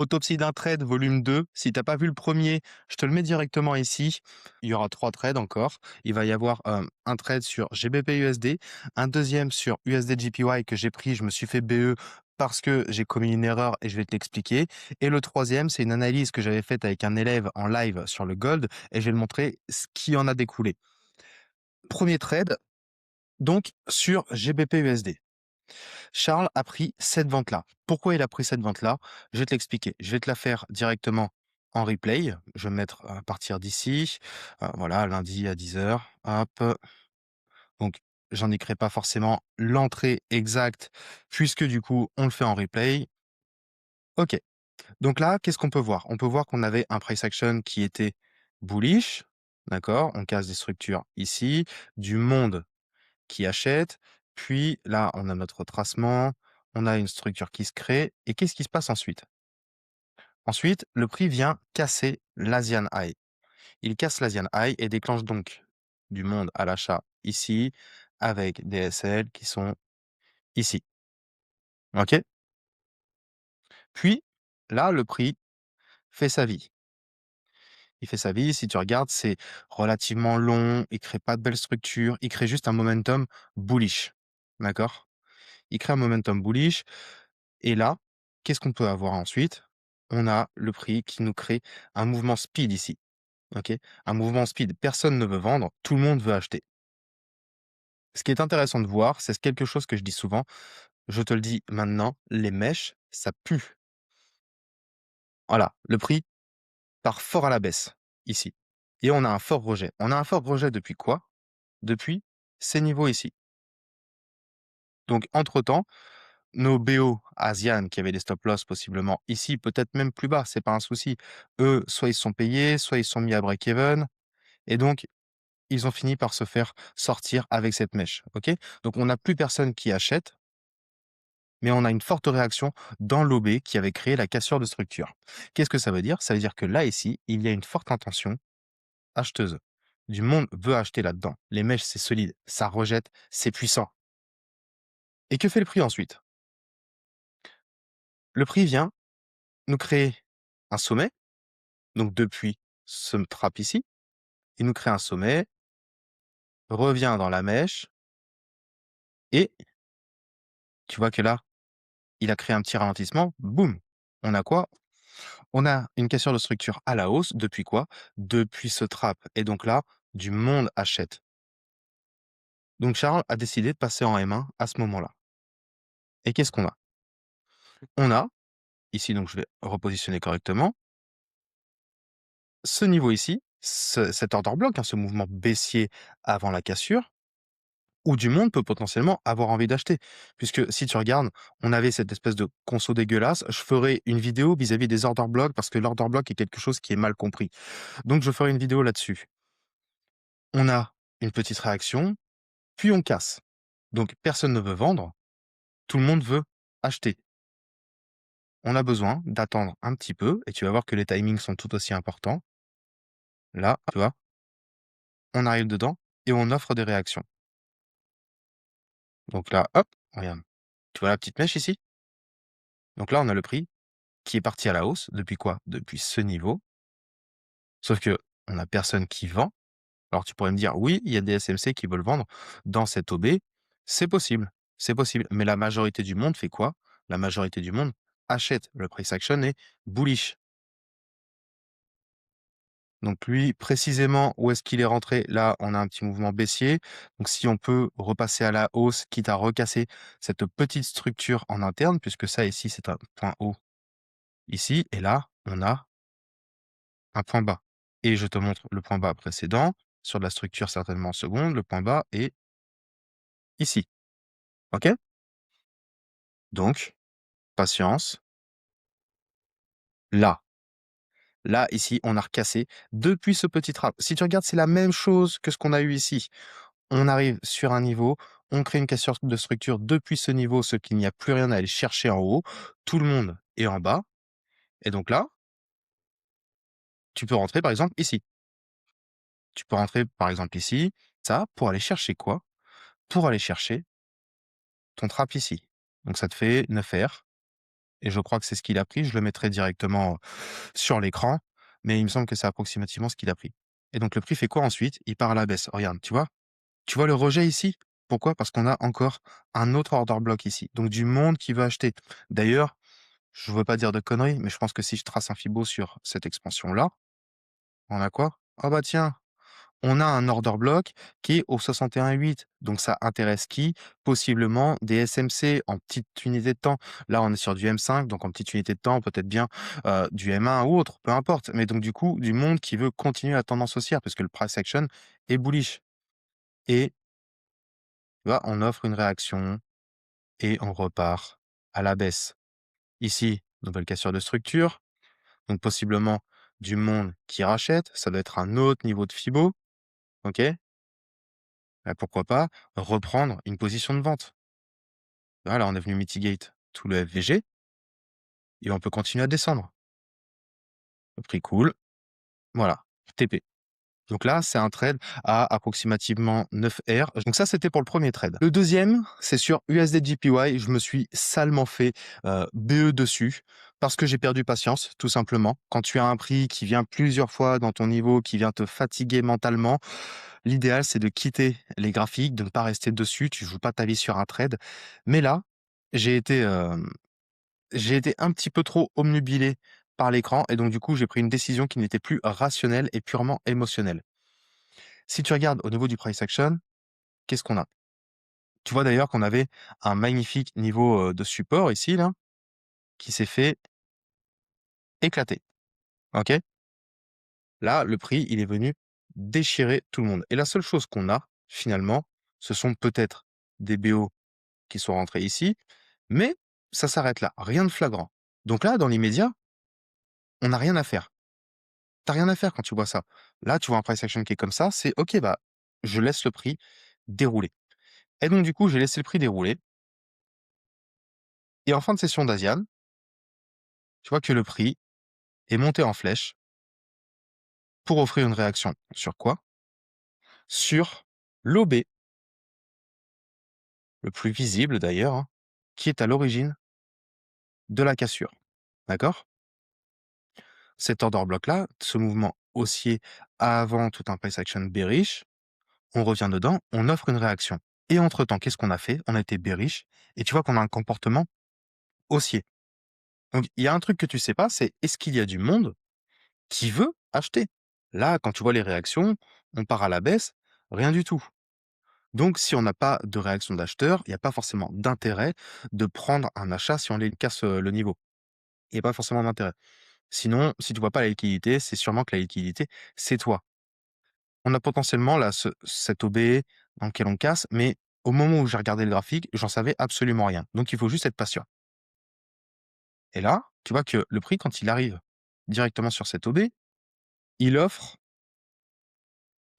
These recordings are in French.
Autopsie d'un trade, volume 2. Si t'as pas vu le premier, je te le mets directement ici. Il y aura 3 trades encore. Il va y avoir un trade sur GBP-USD, un deuxième sur USD-JPY que j'ai pris, je me suis fait BE parce que j'ai commis une erreur et je vais te l'expliquer. Et le troisième, c'est une analyse que j'avais faite avec un élève en live sur le gold et je vais te montrer ce qui en a découlé. Premier trade, donc sur GBP-USD. Charles a pris cette vente-là. Pourquoi il a pris cette vente-là? Je vais te l'expliquer. Je vais te la faire directement en replay. Je vais me mettre à partir d'ici. Voilà, lundi à 10 h. Hop. Donc, j'indiquerai pas forcément l'entrée exacte puisque du coup, on le fait en replay. OK. Donc là, qu'est-ce qu'on peut voir? On peut voir qu'on avait un price action qui était bullish. D'accord? On casse des structures ici, du monde qui achète. Puis là, on a notre retracement, on a une structure qui se crée. Et qu'est-ce qui se passe ensuite? Ensuite, le prix vient casser l'Asian High. Il casse l'Asian High et déclenche donc du monde à l'achat ici, avec des SL qui sont ici. OK? Puis là, le prix fait sa vie. Il fait sa vie. Si tu regardes, c'est relativement long. Il crée pas de belles structures. Il crée juste un momentum bullish. D'accord? Il crée un momentum bullish. Et là, qu'est-ce qu'on peut avoir ensuite? On a le prix qui nous crée un mouvement speed ici, OK? Un mouvement speed, personne ne veut vendre, tout le monde veut acheter. Ce qui est intéressant de voir, c'est quelque chose que je dis souvent, je te le dis maintenant, les mèches, ça pue. Voilà, le prix part fort à la baisse, ici. Et on a un fort rejet. On a un fort rejet depuis quoi? Depuis ces niveaux ici. Donc entre-temps, nos BO Asian qui avaient des stop loss possiblement ici, peut-être même plus bas, c'est pas un souci. Eux, soit ils sont payés, soit ils sont mis à break-even et donc ils ont fini par se faire sortir avec cette mèche, OK? Donc on n'a plus personne qui achète, mais on a une forte réaction dans l'OB qui avait créé la cassure de structure. Qu'est-ce que ça veut dire? Ça veut dire que là, ici, il y a une forte intention acheteuse. Du monde veut acheter là-dedans. Les mèches, c'est solide, ça rejette, c'est puissant. Et que fait le prix ensuite? Le prix vient nous créer un sommet. Donc depuis ce trap ici, il nous crée un sommet, revient dans la mèche et tu vois que là, il a créé un petit ralentissement, boum! On a quoi? On a une cassure de structure à la hausse depuis quoi? Depuis ce trap et donc là, du monde achète. Donc Charles a décidé de passer en M1 à ce moment-là et qu'est-ce qu'on a? On a, ici donc je vais repositionner correctement, ce niveau ici, cet order block, hein, ce mouvement baissier avant la cassure. Où du monde peut potentiellement avoir envie d'acheter. Puisque si tu regardes, on avait cette espèce de conso dégueulasse. Je ferai une vidéo vis-à-vis des order blocks parce que l'order block est quelque chose qui est mal compris. Donc je ferai une vidéo là-dessus. On a une petite réaction, puis on casse. Donc personne ne veut vendre, tout le monde veut acheter. On a besoin d'attendre un petit peu et tu vas voir que les timings sont tout aussi importants. Là, tu vois, on arrive dedans et on offre des réactions. Donc là, hop, regarde. Tu vois la petite mèche ici? Donc là, on a le prix qui est parti à la hausse depuis quoi? Depuis ce niveau. Sauf que on a personne qui vend. Alors tu pourrais me dire: «Oui, il y a des SMC qui veulent vendre dans cette OB». C'est possible, mais la majorité du monde fait quoi? La majorité du monde achète. Le price action est bullish. Donc lui, précisément, où est-ce qu'il est rentré? Là, on a un petit mouvement baissier. Donc si on peut repasser à la hausse, quitte à recasser cette petite structure en interne, puisque ça ici, c'est un point haut ici et là, on a un point bas et je te montre le point bas précédent, sur de la structure certainement en seconde, le point bas est ici, OK? Donc patience, là, là, ici, on a recassé depuis ce petit trap. Si tu regardes, c'est la même chose que ce qu'on a eu ici. On arrive sur un niveau, on crée une cassure de structure depuis ce niveau, ce qu'il n'y a plus rien à aller chercher en haut, tout le monde est en bas et donc là, tu peux rentrer par exemple ici. Tu peux rentrer par exemple ici, ça, pour aller chercher quoi? Pour aller chercher ton trap ici. Donc ça te fait 9 R. et je crois que c'est ce qu'il a pris. Je le mettrai directement sur l'écran, mais il me semble que c'est approximativement ce qu'il a pris. Et donc le prix fait quoi ensuite? Il part à la baisse. Regarde, tu vois? Tu vois le rejet ici? Pourquoi? Parce qu'on a encore un autre order block ici, donc du monde qui veut acheter. D'ailleurs, je veux pas dire de conneries, mais je pense que si je trace un Fibo sur cette expansion-là, on a quoi? Ah bah tiens, on a un order block qui est au 61,8. Donc ça intéresse qui? Possiblement des SMC en petite unité de temps. Là, on est sur du M5, donc en petite unité de temps, peut-être bien du M1 ou autre, peu importe. Mais donc du coup, du monde qui veut continuer la tendance haussière, parce que le price action est bullish. Et tu vois, on offre une réaction et on repart à la baisse. Ici, nouvelle cassure de structure, donc possiblement du monde qui rachète. Ça doit être un autre niveau de Fibo, ok? Pourquoi pas reprendre une position de vente. Voilà, on est venu mitigate tout le FVG et on peut continuer à descendre. Le prix cool, voilà, TP. Donc là, c'est un trade à approximativement 9 R. Donc ça, c'était pour le premier trade. Le deuxième, c'est sur USD-JPY. Je me suis salement fait BE dessus parce que j'ai perdu patience, tout simplement. Quand tu as un prix qui vient plusieurs fois dans ton niveau, qui vient te fatiguer mentalement, l'idéal, c'est de quitter les graphiques, de ne pas rester dessus. Tu joues pas ta vie sur un trade. Mais là, j'ai été, j'ai été un petit peu trop obnubilé par l'écran et donc du coup, j'ai pris une décision qui n'était plus rationnelle et purement émotionnelle. Si tu regardes au niveau du price action, qu'est-ce qu'on a? Tu vois d'ailleurs qu'on avait un magnifique niveau, de support ici là, qui s'est fait éclater, OK? Là, le prix, il est venu déchirer tout le monde et la seule chose qu'on a, finalement, ce sont peut-être des BO qui sont rentrés ici, mais ça s'arrête là, rien de flagrant. Donc là, dans l'immédiat, on n'a rien à faire. Tu rien à faire quand tu vois ça. Là, tu vois un price action qui est comme ça, c'est OK, bah, je laisse le prix dérouler et donc du coup, j'ai laissé le prix dérouler et en fin de session d'Asian, tu vois que le prix est monté en flèche pour offrir une réaction sur quoi? Sur l'OB, le plus visible d'ailleurs, hein, qui est à l'origine de la cassure. D'accord? Cet order block-là, ce mouvement haussier avant tout un price action bearish, on revient dedans, on offre une réaction. Et entre-temps, qu'est-ce qu'on a fait? On a été bearish et tu vois qu'on a un comportement haussier. Donc il y a un truc que tu sais pas, c'est est-ce qu'il y a du monde qui veut acheter? Là, quand tu vois les réactions, on part à la baisse, rien du tout. Donc, si on n'a pas de réaction d'acheteur, il n'y a pas forcément d'intérêt de prendre un achat si on les casse le niveau. Il n'y a pas forcément d'intérêt. Sinon, si tu vois pas la liquidité, c'est sûrement que la liquidité, c'est toi. On a potentiellement là cet OB dans lequel on casse, mais au moment où j'ai regardé le graphique, j'en savais absolument rien. Donc, il faut juste être patient. Et là, tu vois que le prix, quand il arrive directement sur cet OB, il offre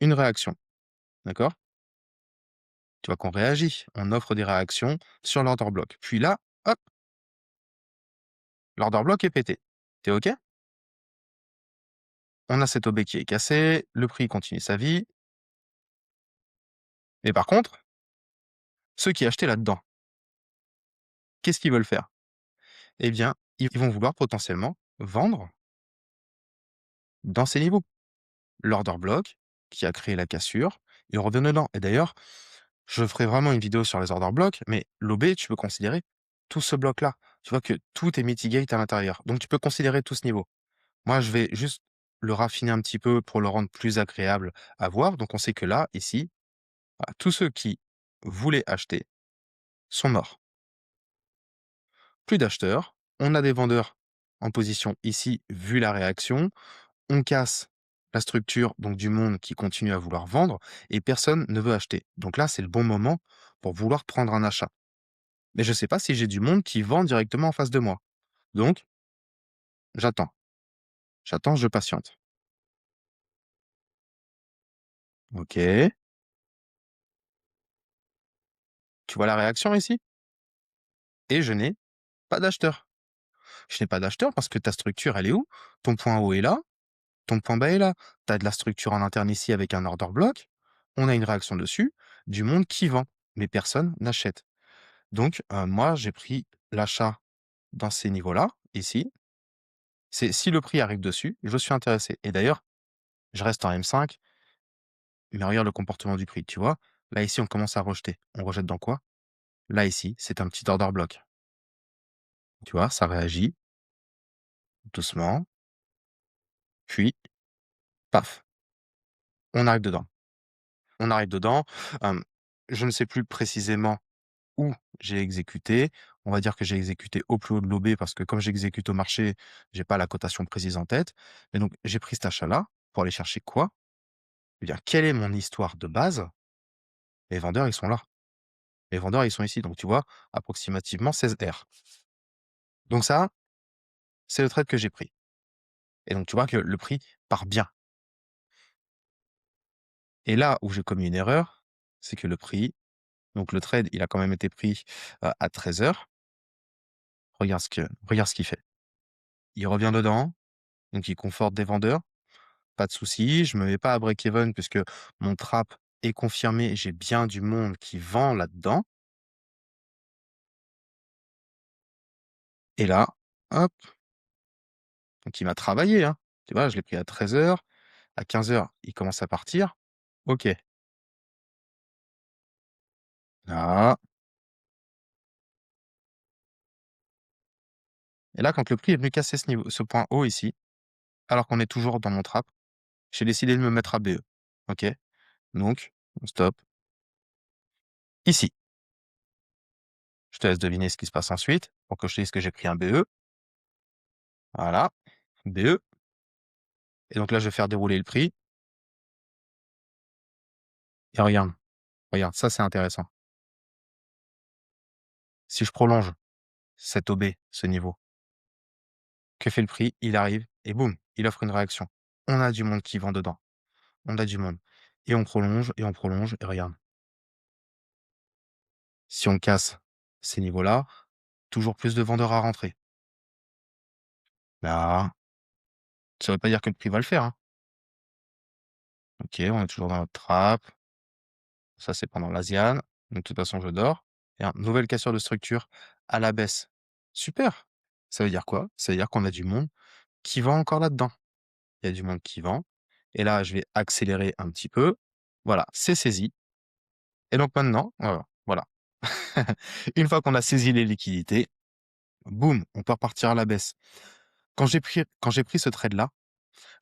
une réaction. D'accord? Tu vois qu'on réagit. On offre des réactions sur l'order block. Puis là, hop, l'order block est pété. T'es OK? On a cet OB qui est cassé, le prix continue sa vie. Mais par contre, ceux qui achetaient là-dedans, qu'est-ce qu'ils veulent faire? Eh bien, ils vont vouloir potentiellement vendre dans ces niveaux. L'order block qui a créé la cassure, ils reviennent dedans. Et d'ailleurs, je ferai vraiment une vidéo sur les order blocks, mais l'OB, tu peux considérer tout ce bloc-là. Tu vois que tout est mitigate à l'intérieur. Donc, tu peux considérer tout ce niveau. Moi, je vais juste le raffiner un petit peu pour le rendre plus agréable à voir. Donc, on sait que là, ici, voilà, tous ceux qui voulaient acheter sont morts. Plus d'acheteurs. On a des vendeurs en position ici, vu la réaction. On casse la structure donc du monde qui continue à vouloir vendre et personne ne veut acheter. Donc là, c'est le bon moment pour vouloir prendre un achat. Mais je ne sais pas si j'ai du monde qui vend directement en face de moi. Donc, j'attends. J'attends, je patiente. OK. Tu vois la réaction ici? Et je n'ai pas d'acheteur. Je n'ai pas d'acheteur parce que ta structure, elle est où? Ton point haut est là, ton point bas est là. Tu as de la structure en interne ici avec un order block. On a une réaction dessus, du monde qui vend, mais personne n'achète. Donc, moi, j'ai pris l'achat dans ces niveaux-là, ici, c'est si le prix arrive dessus, je suis intéressé et d'ailleurs, je reste en M5, mais regarde le comportement du prix, tu vois? Là, ici, on commence à rejeter. On rejette dans quoi? Là, ici, c'est un petit order block. Tu vois? Ça réagit doucement, puis paf, on arrive dedans. On arrive dedans, hem, je ne sais plus précisément où j'ai exécuté. On va dire que j'ai exécuté au plus haut de l'OB parce que comme j'exécute au marché, j'ai pas la cotation précise en tête. Mais donc j'ai pris cet achat-là pour aller chercher quoi? Eh bien, quelle est mon histoire de base? Les vendeurs, ils sont là. Les vendeurs, ils sont ici. Donc tu vois, approximativement 16 R. Donc ça, c'est le trade que j'ai pris. Et donc tu vois que le prix part bien. Et là où j'ai commis une erreur, c'est que le prix, donc le trade, il a quand même été pris, à 13 h. Regarde ce qu'il fait. Il revient dedans, donc il conforte des vendeurs. Pas de souci, je me mets pas à break-even puisque mon trap est confirmé, j'ai bien du monde qui vend là-dedans et là, hop, donc il m'a travaillé, hein. Tu vois? Je l'ai pris à 13 h, à 15 h, il commence à partir. OK, là et là, quand le prix est venu casser ce point haut ici, alors qu'on est toujours dans mon trap, j'ai décidé de me mettre à BE. OK, donc on stop ici. Je te laisse deviner ce qui se passe ensuite pour que je te dise que j'ai pris un BE. Voilà, BE et donc là, je vais faire dérouler le prix et regarde, ça, c'est intéressant. Si je prolonge cet OB, ce niveau, que fait le prix? Il arrive et boum, il offre une réaction. On a du monde qui vend dedans. On a du monde. Et on prolonge et on prolonge et regarde. Si on casse ces niveaux-là, toujours plus de vendeurs à rentrer. Là, ça veut pas dire que le prix va le faire, hein. OK, on est toujours dans notre trap. Ça, c'est pendant l'Asian. Donc, de toute façon, je dors. Et un nouvelle cassure de structure à la baisse. Super. Ça veut dire quoi? Ça veut dire qu'on a du monde qui vend encore là-dedans. Il y a du monde qui vend. Et là, je vais accélérer un petit peu. Voilà, c'est saisi. Et donc maintenant, voilà. Une fois qu'on a saisi les liquidités, boum, on peut repartir à la baisse. Quand j'ai pris ce trade-là,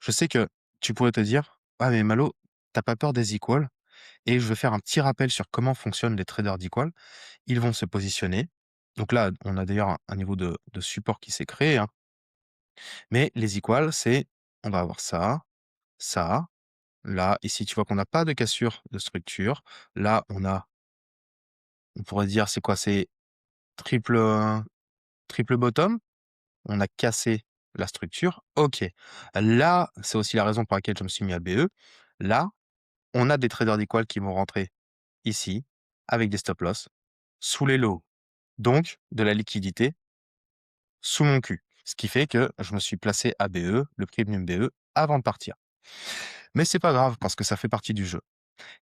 je sais que tu pourrais te dire: «Ah mais Malo, t'as pas peur des equals?» Et je vais faire un petit rappel sur comment fonctionnent les traders d'equal. Ils vont se positionner. Donc là, on a d'ailleurs un niveau de support qui s'est créé, hein. Mais les equals, c'est on va avoir ça, ça, là, ici, tu vois qu'on n'a pas de cassure de structure. Là, on pourrait dire, c'est quoi? C'est triple, triple bottom. On a cassé la structure. OK. Là, c'est aussi la raison pour laquelle je me suis mis à BE. Là, on a des traders d'equal qui vont rentrer ici, avec des stop loss, sous les lows. Donc, de la liquidité sous mon cul. Ce qui fait que je me suis placé à BE, le premium BE, avant de partir. Mais c'est pas grave parce que ça fait partie du jeu.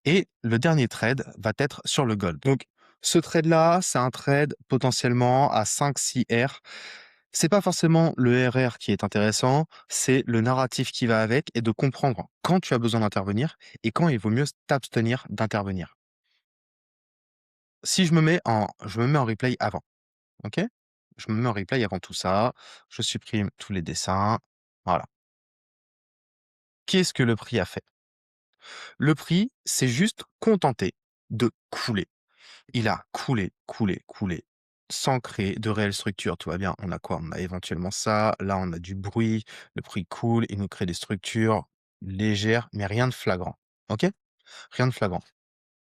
Et le dernier trade va être sur le gold. Donc, ce trade-là, c'est un trade potentiellement à 5-6 R. C'est pas forcément le RR qui est intéressant, c'est le narratif qui va avec et de comprendre quand tu as besoin d'intervenir et quand il vaut mieux t'abstenir d'intervenir. Si je me mets en replay avant, OK? Je me mets en replay avant tout ça, je supprime tous les dessins, voilà. Qu'est-ce que le prix a fait? Le prix s'est juste contenté de couler. Il a coulé, coulé, coulé, sans créer de réelle structure. Tout va bien. On a quoi? On a éventuellement ça. Là, on a du bruit. Le prix coule. Il nous crée des structures légères, mais rien de flagrant. OK? Rien de flagrant.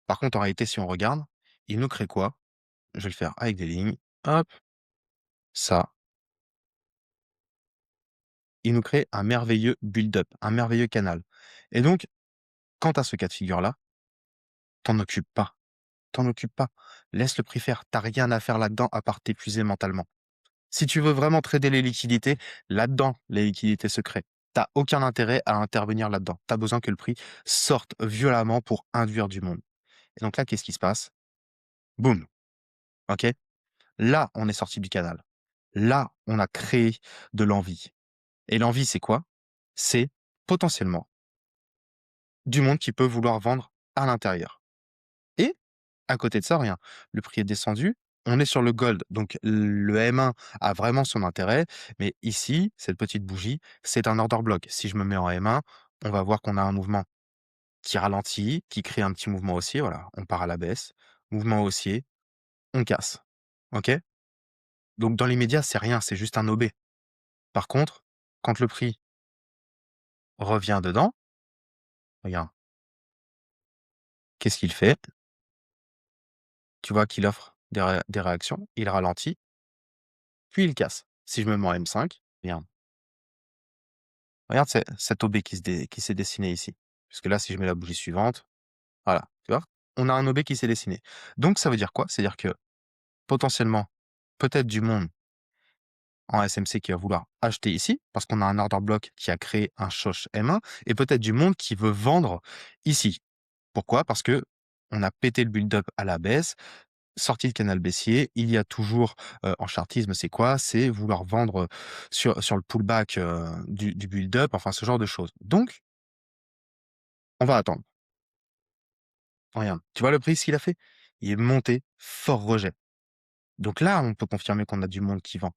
Par contre, en réalité, si on regarde, il nous crée quoi? Je vais le faire avec des lignes. Hop, ça. Il nous crée un merveilleux build-up, un merveilleux canal. Et donc, quant à ce cas de figure-là, t'en occupes pas. T'en occupes pas. Laisse le prix faire. T'as rien à faire là-dedans à part t'épuiser mentalement. Si tu veux vraiment trader les liquidités, là-dedans, les liquidités se créent. Tu aucun intérêt à intervenir là-dedans. Tu as besoin que le prix sorte violemment pour induire du monde. Et donc là, qu'est-ce qui se passe? Boum, OK? Là, on est sorti du canal. Là, on a créé de l'envie et l'envie, c'est quoi? C'est potentiellement du monde qui peut vouloir vendre à l'intérieur et à côté de ça, rien. Le prix est descendu, on est sur le gold, donc le M1 a vraiment son intérêt, mais ici, cette petite bougie, c'est un order block. Si je me mets en M1, on va voir qu'on a un mouvement qui ralentit, qui crée un petit mouvement haussier, voilà, on part à la baisse, mouvement haussier, on casse. OK? Donc dans l'immédiat, c'est rien, c'est juste un OB. Par contre, quand le prix revient dedans, regarde, qu'est-ce qu'il fait? Tu vois qu'il offre des réactions, il ralentit, puis il casse. Si je me mets en M5, regarde, regarde cet OB qui s'est dessiné ici. Puisque là, si je mets la bougie suivante, voilà, tu vois? On a un OB qui s'est dessiné. Donc ça veut dire quoi? C'est-à-dire que potentiellement, peut-être du monde en SMC qui va vouloir acheter ici, parce qu'on a un order block qui a créé un shosh M1 et peut-être du monde qui veut vendre ici. Pourquoi? Parce que on a pété le build-up à la baisse, sortie de canal baissier, il y a toujours, en chartisme, c'est quoi? C'est vouloir vendre, sur le pullback, du build-up, enfin ce genre de choses. Donc, on va attendre. Regarde, tu vois le prix, ce qu'il a fait? Il est monté, fort rejet. Donc là, on peut confirmer qu'on a du monde qui vend.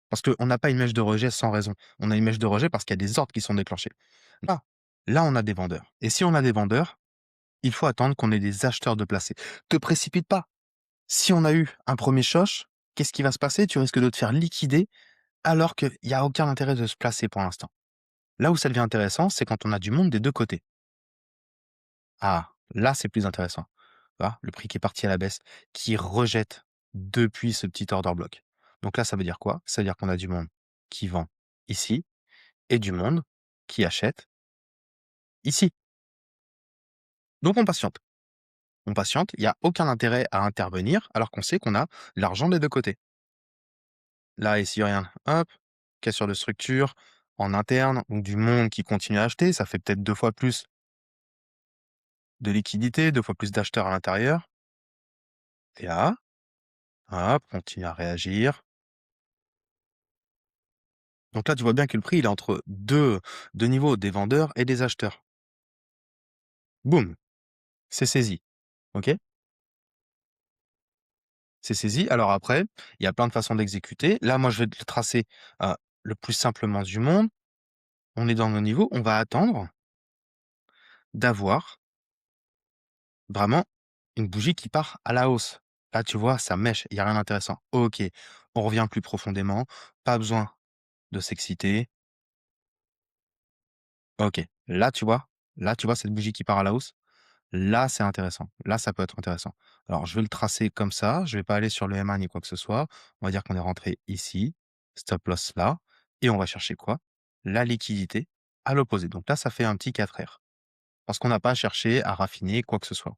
Parce qu'on n'a pas une mèche de rejet sans raison. On a une mèche de rejet parce qu'il y a des ordres qui sont déclenchés. Là, là, on a des vendeurs. Et si on a des vendeurs, il faut attendre qu'on ait des acheteurs de placer. Te précipite pas. Si on a eu un premier choche, qu'est-ce qui va se passer? Tu risques de te faire liquider alors qu'il y a aucun intérêt de se placer pour l'instant. Là où ça devient intéressant, c'est quand on a du monde des 2 côtés. Ah, là, c'est plus intéressant. Tu vois? Le prix qui est parti à la baisse, qui rejette depuis ce petit order block. Donc là, ça veut dire quoi? Ça veut dire qu'on a du monde qui vend ici et du monde qui achète ici. Donc on patiente. On patiente, il y a aucun intérêt à intervenir alors qu'on sait qu'on a l'argent des 2 côtés. Là, ici, rien. Hop, cassure de structure en interne, donc du monde qui continue à acheter, ça fait peut-être 2 fois plus de liquidité, 2 fois plus d'acheteurs à l'intérieur. Et là, hop, continue à réagir. Donc là, tu vois bien que le prix, il est entre deux niveaux, des vendeurs et des acheteurs. Boum, c'est saisi. OK? C'est saisi. Alors après, il y a plein de façons d'exécuter. Là, moi, je vais te le tracer, le plus simplement du monde. On est dans nos niveaux, on va attendre d'avoir vraiment une bougie qui part à la hausse. Là, tu vois, ça mèche, il y a rien d'intéressant. OK, on revient plus profondément, pas besoin de s'exciter. OK, là, tu vois cette bougie qui part à la hausse? Là, c'est intéressant. Là, ça peut être intéressant. Alors, je vais le tracer comme ça, je vais pas aller sur le M1 ni quoi que ce soit. On va dire qu'on est rentré ici, stop loss là et on va chercher quoi? La liquidité à l'opposé. Donc là, ça fait un petit 4 R parce qu'on n'a pas cherché à raffiner quoi que ce soit.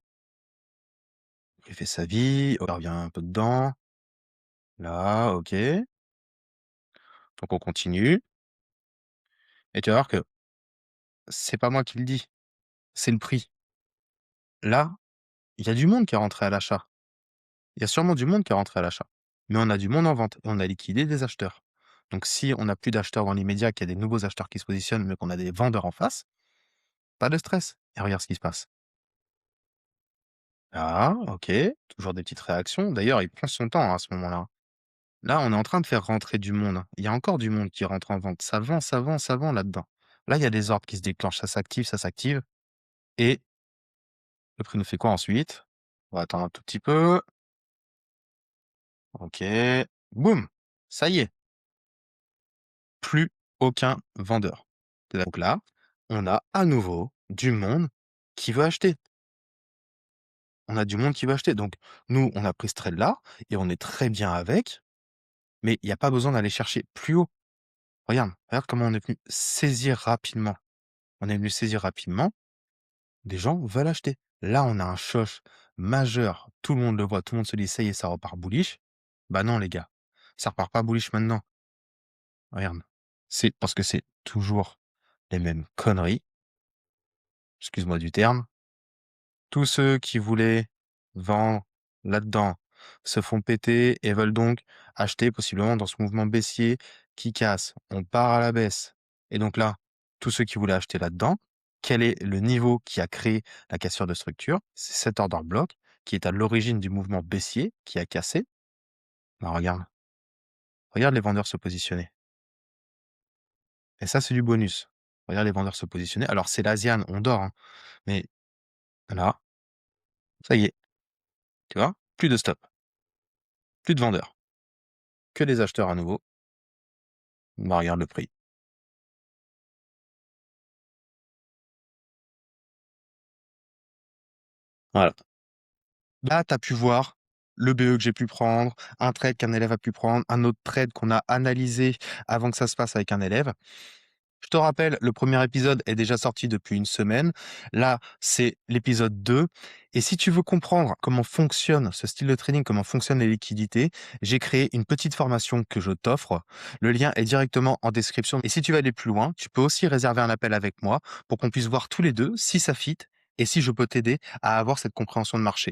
Il fait sa vie, on revient un peu dedans. Là, OK. Donc on continue et tu vas voir que c'est pas moi qui le dis, c'est le prix. Là, il y a du monde qui est rentré à l'achat. Il y a sûrement du monde qui est rentré à l'achat. Mais on a du monde en vente et on a liquidé des acheteurs. Donc si on n'a plus d'acheteurs dans l'immédiat, qu'il y a des nouveaux acheteurs qui se positionnent, mais qu'on a des vendeurs en face, pas de stress. Et regarde ce qui se passe. Ah, OK, toujours des petites réactions. D'ailleurs, il prend son temps, hein, à ce moment-là. Là, on est en train de faire rentrer du monde. Il y a encore du monde qui rentre en vente. Ça vend, ça vend, ça vend là-dedans. Là, il y a des ordres qui se déclenchent, ça s'active, ça s'active. Et le prix nous fait quoi ensuite? On va attendre un tout petit peu. OK. Boum! Ça y est, plus aucun vendeur. Donc là, on a à nouveau du monde qui veut acheter. On a du monde qui veut acheter. Donc nous, on a pris ce trade-là et on est très bien avec, mais il n'y a pas besoin d'aller chercher plus haut. Regarde comment on est venu saisir rapidement. On est venu saisir rapidement, des gens veulent acheter. Là, on a un choc majeur, tout le monde le voit, tout le monde se dit: «Ça y est, ça repart bullish». Bah non les gars, ça repart pas bullish maintenant. Regarde, c'est parce que c'est toujours les mêmes conneries, excuse-moi du terme. Tous ceux qui voulaient vendre là-dedans, se font péter et veulent donc acheter possiblement dans ce mouvement baissier qui casse. On part à la baisse. Et donc là, tous ceux qui voulaient acheter là-dedans, quel est le niveau qui a créé la cassure de structure? C'est cet order block qui est à l'origine du mouvement baissier qui a cassé. Bah, regarde, regarde les vendeurs se positionner. Et ça, c'est du bonus. Regarde les vendeurs se positionner. Alors, c'est l'Asian, on dort, hein, mais là, ça y est, tu vois? Plus de stop, plus de vendeurs, que des acheteurs à nouveau. Bah, regarde le prix. Voilà. Là, tu as pu voir le BE que j'ai pu prendre, un trade qu'un élève a pu prendre, un autre trade qu'on a analysé avant que ça se passe avec un élève. Je te rappelle, le premier épisode est déjà sorti depuis une semaine. Là, c'est l'épisode 2. Et si tu veux comprendre comment fonctionne ce style de trading, comment fonctionnent les liquidités, j'ai créé une petite formation que je t'offre. Le lien est directement en description. Et si tu veux aller plus loin, tu peux aussi réserver un appel avec moi pour qu'on puisse voir tous les deux si ça fit et si je peux t'aider à avoir cette compréhension de marché.